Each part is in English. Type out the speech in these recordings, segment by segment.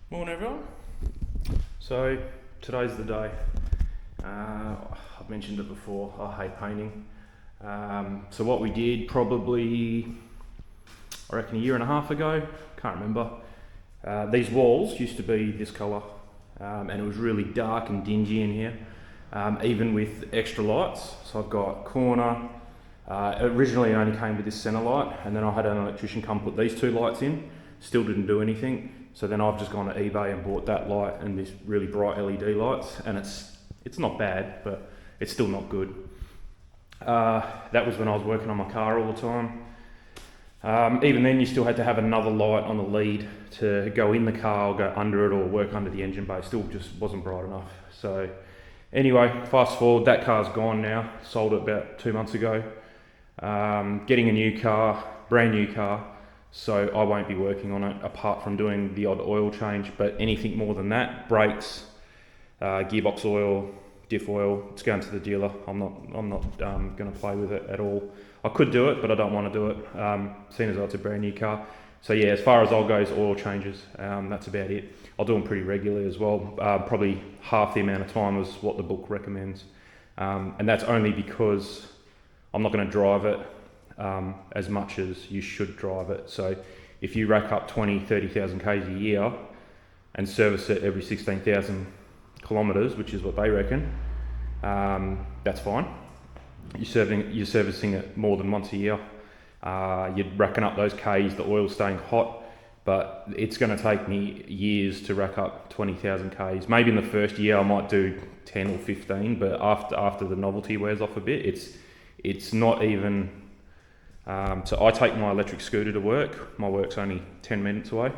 Morning everyone. So today's the day. I've mentioned it before, I hate painting. So what we did probably, I reckon a year and a half ago, can't remember. These walls used to be this colour and it was really dark and dingy in here, even with extra lights. So I've got corner, originally it only came with this centre light, and then I had an electrician come put these two lights in, still didn't do anything. So then I've just gone to eBay and bought that light and this really bright LED lights, and it's not bad, but it's still not good. That was when I was working on my car all the time. Even then you still had to have another light on the lead to go in the car or go under it or work under the engine bay. Still just wasn't bright enough. So anyway, fast forward, that car's gone now, sold it about 2 months ago. Getting a new car, brand new car. So I won't be working on it apart from doing the odd oil change, but anything more than that, brakes, gearbox oil, diff oil, it's going to the dealer. I'm not going to play with it at all. I could do it, but I don't want to do it, seeing as though it's a brand new car. So yeah, as far as I'll go is oil changes, that's about it. I'll do them pretty regularly as well, probably half the amount of time as what the book recommends. And that's only because I'm not going to drive it as much as you should drive it. So if you rack up 30,000 Ks a year and service it every 16,000 kilometres, which is what they reckon, that's fine. You're servicing it more than once a year. You're racking up those Ks, the oil's staying hot, but it's going to take me years to rack up 20,000 Ks. Maybe in the first year I might do 10 or 15, but after the novelty wears off a bit, it's not even. So I take my electric scooter to work. My work's only 10 minutes away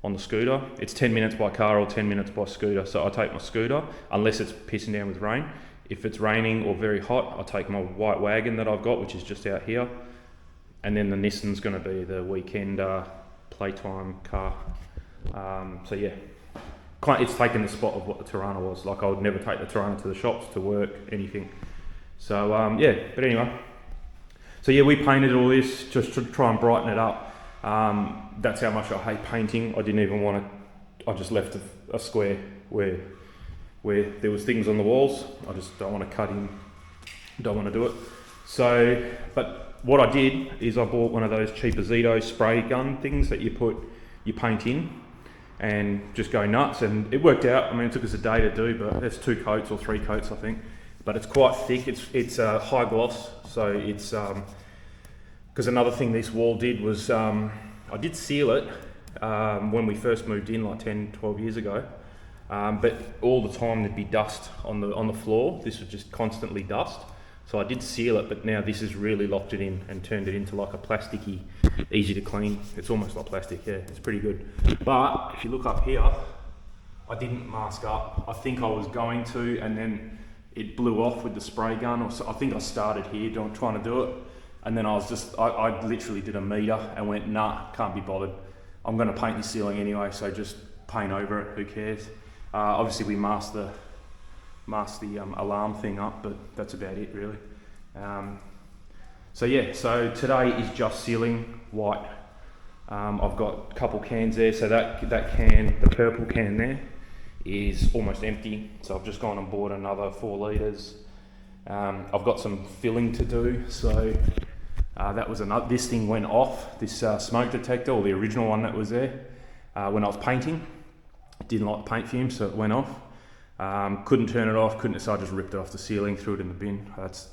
on the scooter. It's 10 minutes by car or 10 minutes by scooter. So I take my scooter, unless it's pissing down with rain. If it's raining or very hot, I take my white wagon that I've got, which is just out here. And then the Nissan's going to be the weekend playtime car. So yeah, it's taken the spot of what the Torana was. Like, I would never take the Torana to the shops, to work, anything. So yeah, but anyway. So yeah, we painted all this just to try and brighten it up. That's how much I hate painting. I didn't even want to, I just left a square where there was things on the walls. I just don't want to cut in, don't want to do it. So, but what I did is I bought one of those cheap Zito spray gun things that you put your paint in and just go nuts, and it worked out. I mean, it took us a day to do, but it's 2 coats or 3 coats, I think. But it's quite thick. It's high gloss, so it's because another thing this wall did was I did seal it when we first moved in, like 10-12 years ago, but all the time there'd be dust on the floor. This was just constantly dust, so I did seal it, but now this has really locked it in and turned it into like a plasticky, easy to clean. It's almost like plastic. Yeah, it's pretty good. But if you look up here, I didn't mask up. I think I was going to, and then it blew off with the spray gun, or so. I think I started here trying to do it, and then I literally did a meter and went, nah, can't be bothered. I'm going to paint the ceiling anyway, so just paint over it, who cares. Obviously we masked the alarm thing up, but that's about it really. So yeah, so today is just sealing white. I've got a couple cans there, so that can, the purple can there, is almost empty, so I've just gone and bought another 4 litres. I've got some filling to do, so that was this thing went off, this smoke detector, or the original one that was there, when I was painting. Didn't like the paint fumes, so it went off. Couldn't turn it off, so I just ripped it off the ceiling, threw it in the bin. That's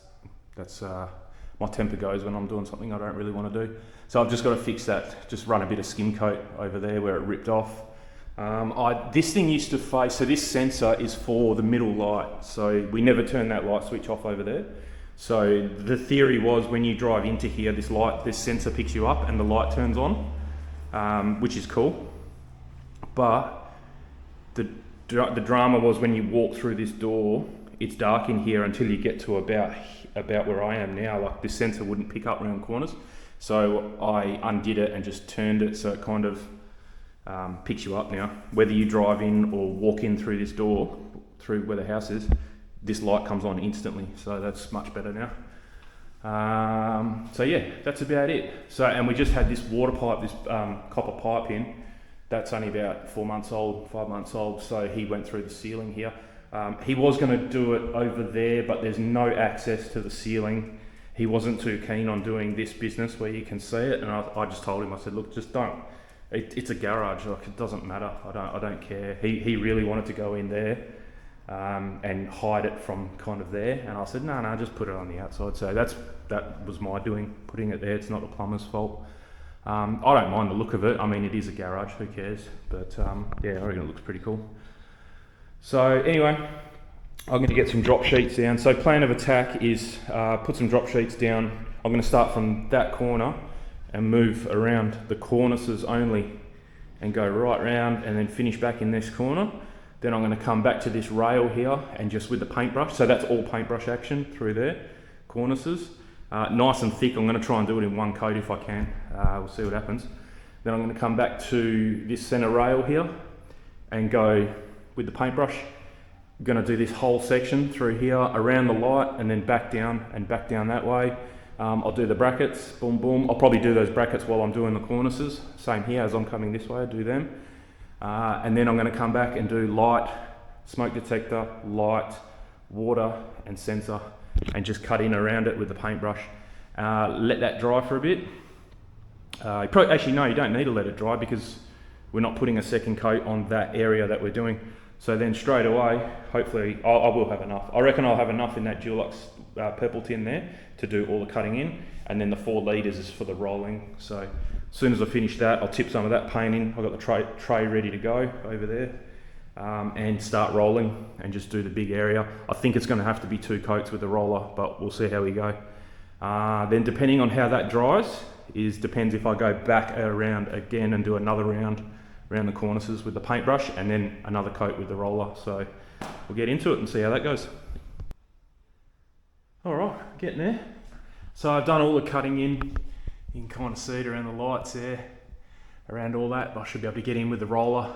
my temper goes when I'm doing something I don't really want to do. So I've just got to fix that, just run a bit of skim coat over there where it ripped off. This thing used to face, so this sensor is for the middle light, so we never turn that light switch off over there. So the theory was, when you drive into here, this sensor picks you up and the light turns on, which is cool. But the drama was, when you walk through this door, it's dark in here until you get to about where I am now. Like, this sensor wouldn't pick up around corners, so I undid it and just turned it so it kind of picks you up now. Whether you drive in or walk in through this door, through where the house is, this light comes on instantly, so that's much better now. So yeah, that's about it. So, and we just had this water pipe, this copper pipe in, That's only about 4 months old, 5 months old, so he went through the ceiling here. He was going to do it over there, but there's no access to the ceiling. He wasn't too keen on doing this business where you can see it, and I just told him, I said, look, just don't. It's a garage, like it doesn't matter. I don't care. He really wanted to go in there and hide it from kind of there, and I said, no, just put it on the outside. So that was my doing, putting it there. It's not the plumber's fault. I don't mind the look of it. I mean, it is a garage. Who cares? But yeah, I reckon it looks pretty cool. So anyway, I'm going to get some drop sheets down. So plan of attack is put some drop sheets down. I'm going to start from that corner and move around the cornices only and go right round and then finish back in this corner. Then I'm going to come back to this rail here and just with the paintbrush. So that's all paintbrush action through there, cornices. Nice and thick. I'm going to try and do it in one coat if I can. We'll see what happens. Then I'm going to come back to this center rail here and go with the paintbrush. I'm going to do this whole section through here, around the light, and then back down that way. I'll do the brackets, boom, boom. I'll probably do those brackets while I'm doing the cornices. Same here, as I'm coming this way, I do them. And then I'm going to come back and do light, smoke detector, light, water, and sensor, and just cut in around it with the paintbrush. Let that dry for a bit. Actually, no, you don't need to let it dry because we're not putting a second coat on that area that we're doing. So then straight away, hopefully, I will have enough. I reckon I'll have enough in that Dulux purple tin there to do all the cutting in, and then the 4 litres is for the rolling. So as soon as I finish that, I'll tip some of that paint in. I've got the tray ready to go over there, and start rolling and just do the big area. I think it's going to have to be 2 coats with the roller, but we'll see how we go. Then depending on how that dries, depends if I go back around again and do another round around the cornices with the paintbrush and then another coat with the roller. So we'll get into it and see how that goes. All right, getting there. So I've done all the cutting in. You can kind of see it around the lights there, around all that. I should be able to get in with the roller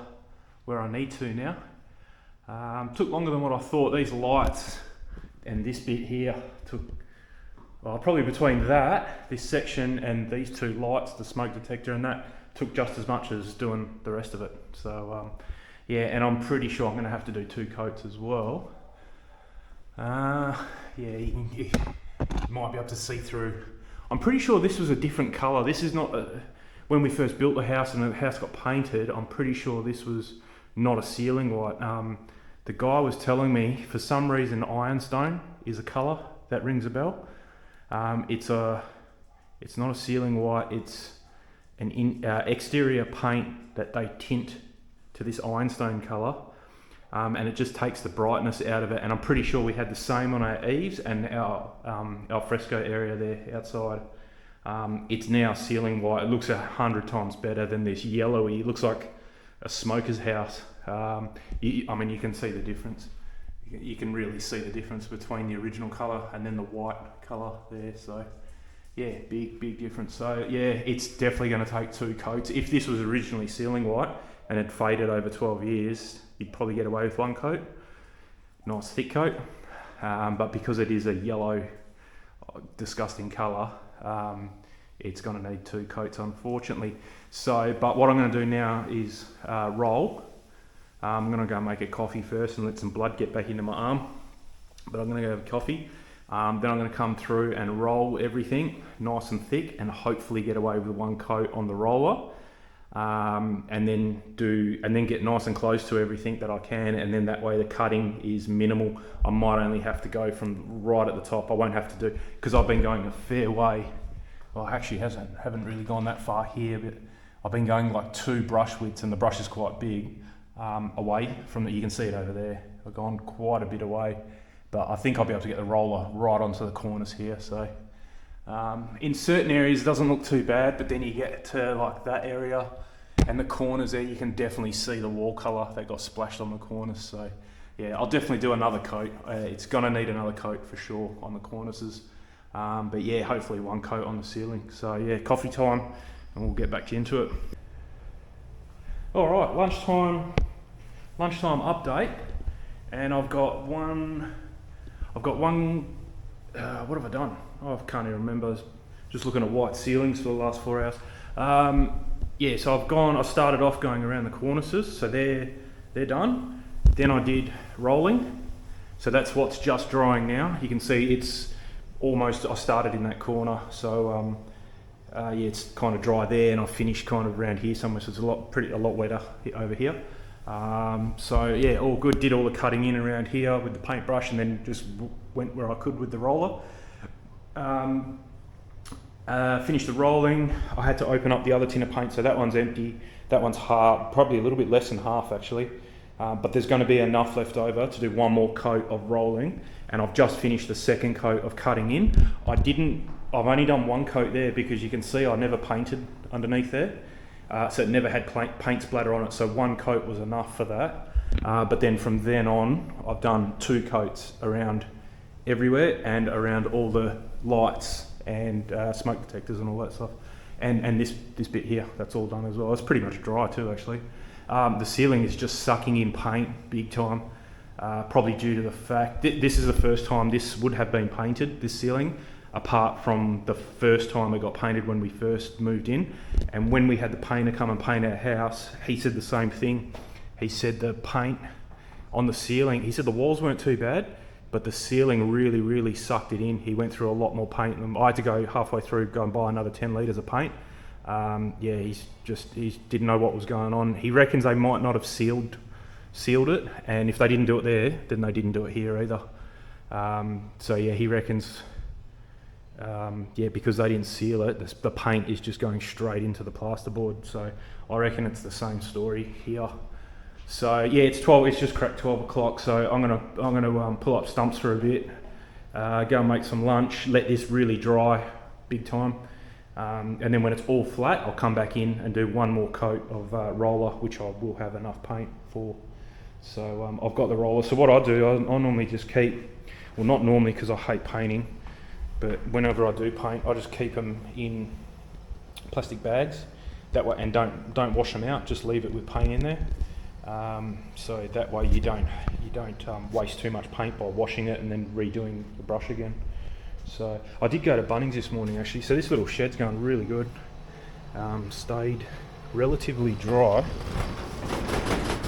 where I need to now. Took longer than what I thought. These lights and this bit here took, well, probably between this section and these 2 lights, the smoke detector and that, took just as much as doing the rest of it. So yeah, and I'm pretty sure I'm going to have to do 2 coats as well. Yeah, you might be able to see through. I'm pretty sure this was a different colour. This is not when we first built the house and the house got painted. I'm pretty sure this was not a ceiling white. The guy was telling me for some reason ironstone is a colour that rings a bell. It's not a ceiling white. It's an exterior paint that they tint to this ironstone colour, and it just takes the brightness out of it. And I'm pretty sure we had the same on our eaves and our fresco area there outside. It's now ceiling white. It looks 100 times better than this yellowy. It looks like a smoker's house. I mean, you can see the difference. You can really see the difference between the original colour and then the white colour there. So yeah, big difference. So yeah, it's definitely going to take 2 coats. If this was originally ceiling white and it faded over 12 years, you'd probably get away with 1 coat. Nice thick coat. But because it is a yellow, disgusting colour, it's going to need 2 coats, unfortunately. So, but what I'm going to do now is roll. I'm going to go make a coffee first and let some blood get back into my arm. But I'm going to go have a coffee. Then I'm going to come through and roll everything nice and thick and hopefully get away with 1 coat on the roller. And then get nice and close to everything that I can, and then that way the cutting is minimal. I might only have to go from right at the top. I won't have to do, because I've been going a fair way. Well, I actually haven't really gone that far here, but I've been going like 2 brush widths, and the brush is quite big, away from it. You can see it over there. I've gone quite a bit away, but I think I'll be able to get the roller right onto the corners here. So in certain areas it doesn't look too bad, but then you get to like that area and the corners there, you can definitely see the wall colour that got splashed on the corners. So yeah, I'll definitely do another coat. It's gonna need another coat for sure on the cornices. But yeah, hopefully 1 coat on the ceiling. So yeah, coffee time, and we'll get back into it. All right, lunchtime update, and I've got one. What have I done? Oh, I can't even remember. I was just looking at white ceilings for the last 4 hours. yeah, so I started off going around the cornices, so they're done. Then I did rolling, so that's what's just drying now. You can see it's almost, I started in that corner, so yeah, it's kind of dry there, and I finished kind of around here somewhere, so it's a lot wetter over here. So yeah, all good. Did all the cutting in around here with the paintbrush, and then just went where I could with the roller. Finished the rolling. I had to open up the other tin of paint, so that one's empty. That one's half, probably a little bit less than half actually. But there's going to be enough left over to do one more coat of rolling, and I've just finished the second coat of cutting in. I've only done one coat there because you can see I never painted underneath there. So it never had paint splatter on it, so one coat was enough for that. But then from then on, I've done 2 coats around everywhere and around all the lights and smoke detectors and all that stuff. And this bit here, that's all done as well. It's pretty much dry too, actually. The ceiling is just sucking in paint big time, probably due to the fact this is the first time this would have been painted, this ceiling, apart from the first time it got painted when we first moved in. And when we had the painter come and paint our house, he said the same thing. He said the paint on the ceiling, he said the walls weren't too bad, but the ceiling really sucked it in. He went through a lot more paint. I had to go halfway through, go and buy another 10 litres of paint. Yeah, he didn't know what was going on. He reckons they might not have sealed it, and if they didn't do it there, then they didn't do it here either. So yeah, he reckons, yeah, because they didn't seal it, the paint is just going straight into the plasterboard. So I reckon it's the same story here. So yeah, it's just cracked 12 o'clock. So I'm gonna pull up stumps for a bit, go and make some lunch, let this really dry big time. And then when it's all flat, I'll come back in and do one more coat of roller, which I will have enough paint for. So I've got the roller. So what I do, I normally just keep, well, not normally because I hate painting, but whenever I do paint, I just keep them in plastic bags that way, and don't wash them out. Just leave it with paint in there. So that way you don't waste too much paint by washing it and then redoing the brush again. So I did go to Bunnings this morning actually, so this little shed's going really good. Stayed relatively dry.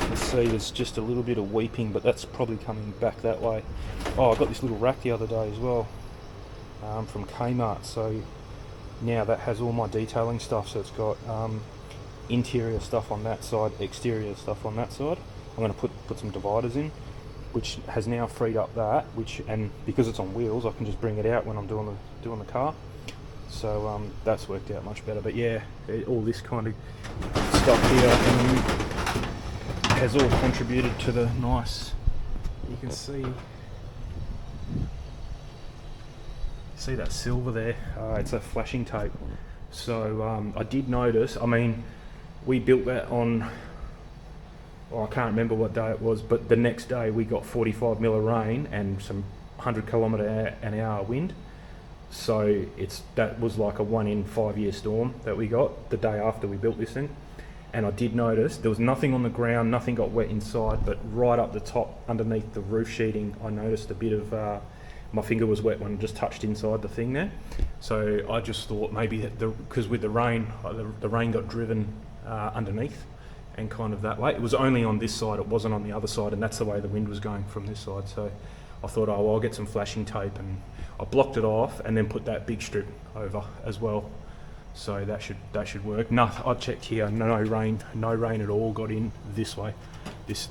Let's see, there's just a little bit of weeping, but that's probably coming back that way. Oh, I got this little rack the other day as well, from Kmart. So now that has all my detailing stuff, so it's got interior stuff on that side, exterior stuff on that side. I'm going to put some dividers in, which has now freed up that, and because it's on wheels, I can just bring it out when I'm doing the car. So that's worked out much better. But yeah, all this kind of stuff here has all contributed to the nice. You can see that silver there. It's a flashing tape. So I did notice. I mean, we built that on, well, I can't remember what day it was, but the next day we got 45 mil of rain and some 100 kilometre an hour wind. So that was like a 1 in 5 year storm that we got the day after we built this thing. And I did notice there was nothing on the ground, nothing got wet inside, but right up the top underneath the roof sheeting, I noticed a bit of, my finger was wet when I just touched inside the thing there. So I just thought maybe that because with the rain got driven underneath and kind of that way. It was only on this side, it wasn't on the other side, and that's the way the wind was going from this side. So I thought, oh, well, I'll get some flashing tape, and I blocked it off and then put that big strip over as well. So that should work. No, I checked here, no rain at all got in this way. This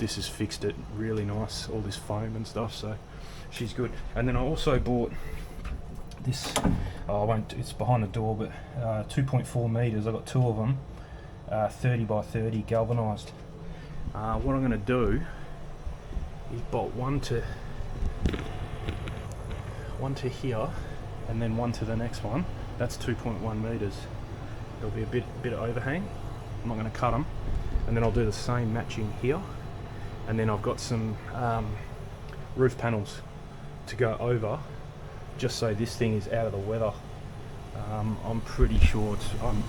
has fixed it really nice, all this foam and stuff, so she's good. And then I also bought this, it's behind the door, but 2.4 metres, I got 2 of them. 30 by 30 galvanised. What I'm going to do is bolt one to here and then one to the next one. That's 2.1 metres. There'll be a bit of overhang. I'm not going to cut them, and then I'll do the same matching here, and then I've got some roof panels to go over, just so this thing is out of the weather. I'm pretty sure I'm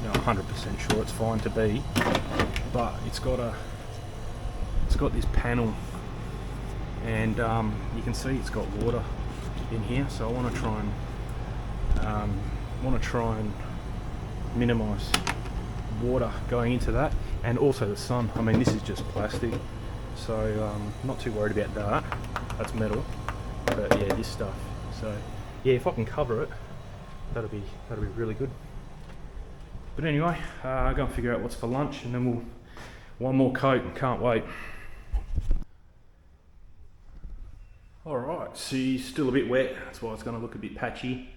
100% sure it's fine to be, but it's got this panel, and you can see it's got water in here. So I want to try and minimise water going into that, and also the sun. I mean, this is just plastic, so not too worried about that. That's metal, but yeah, this stuff. So yeah, if I can cover it, that'll be really good. But anyway, I'll go and figure out what's for lunch, and then we'll one more coat. Can't wait. Alright, see, still a bit wet, that's why it's going to look a bit patchy.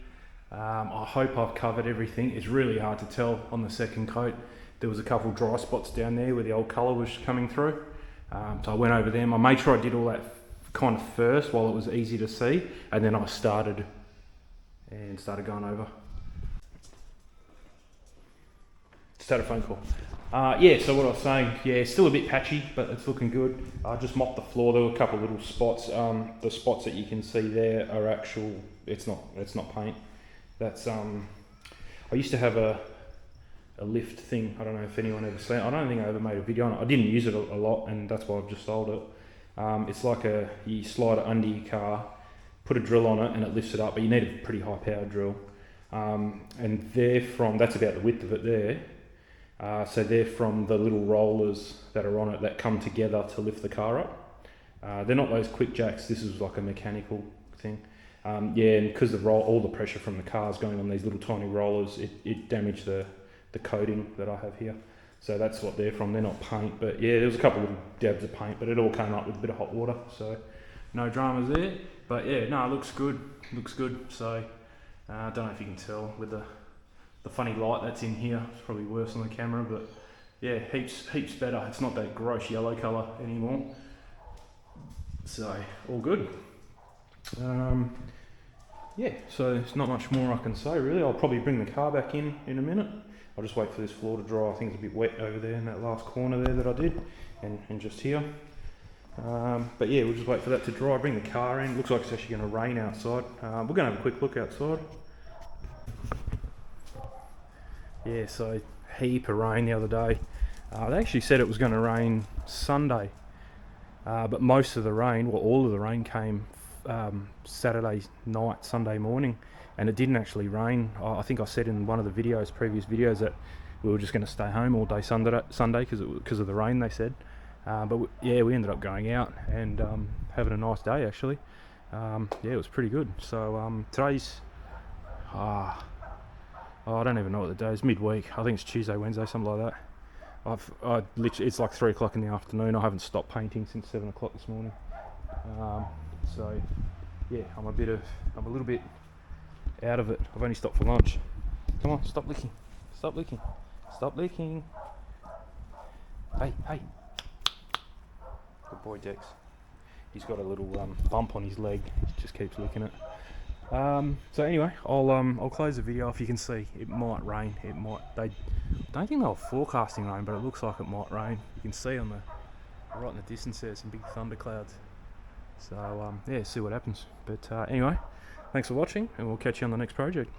I hope I've covered everything. It's really hard to tell on the second coat. There was a couple dry spots down there where the old colour was coming through. So I went over them. I made sure I did all that kind of first while it was easy to see, and then I started going over. Just had a phone call. Yeah, so what I was saying, yeah, still a bit patchy, but it's looking good. I just mopped the floor. There were a couple of little spots. The spots that you can see there are actual. It's not paint. That's I used to have a lift thing. I don't know if anyone ever seen it. I don't think I ever made a video on it. I didn't use it a lot, and that's why I've just sold it. It's like you slide it under your car, put a drill on it, and it lifts it up. But you need a pretty high powered drill. And that's about the width of it there. So they're from the little rollers that are on it that come together to lift the car up. They're not those quick jacks. This is like a mechanical thing. Yeah, and because all the pressure from the cars going on these little tiny rollers, it damaged the coating that I have here. So that's what they're from. They're not paint, but yeah, there was a couple of dabs of paint, but it all came up with a bit of hot water. So no dramas there. But yeah, no, it looks good. Looks good. So I don't know if you can tell with the funny light that's in here. It's probably worse on the camera, but yeah, heaps better. It's not that gross yellow colour anymore. So all good. Yeah, so there's not much more I can say really. I'll probably bring the car back in a minute. I'll just wait for this floor to dry. I think it's a bit wet over there in that last corner there that I did, and just here. But yeah, we'll just wait for that to dry. Bring the car in. Looks like it's actually going to rain outside. We're going to have a quick look outside. Yeah, so heap of rain the other day. They actually said it was going to rain Sunday, but most of the rain, well, all of the rain came Saturday night, Sunday morning, and it didn't actually rain. I think I said in one of the previous videos, that we were just going to stay home all day Sunday because of the rain, they said. But yeah, we ended up going out and having a nice day actually. Yeah, it was pretty good. So today's I don't even know what the day is. Midweek. I think it's Tuesday, Wednesday, something like that. Literally, it's like 3 o'clock in the afternoon. I haven't stopped painting since 7 o'clock this morning. So yeah, I'm a little bit out of it. I've only stopped for lunch. Come on, stop licking. Stop licking. Stop licking. Hey. Good boy, Dex. He's got a little bump on his leg. He just keeps licking it. So anyway, I'll close the video off. You can see it might rain. They don't think they were forecasting rain, but it looks like it might rain. You can see right in the distance there's some big thunder clouds. So yeah, see what happens. But anyway, thanks for watching, and we'll catch you on the next project.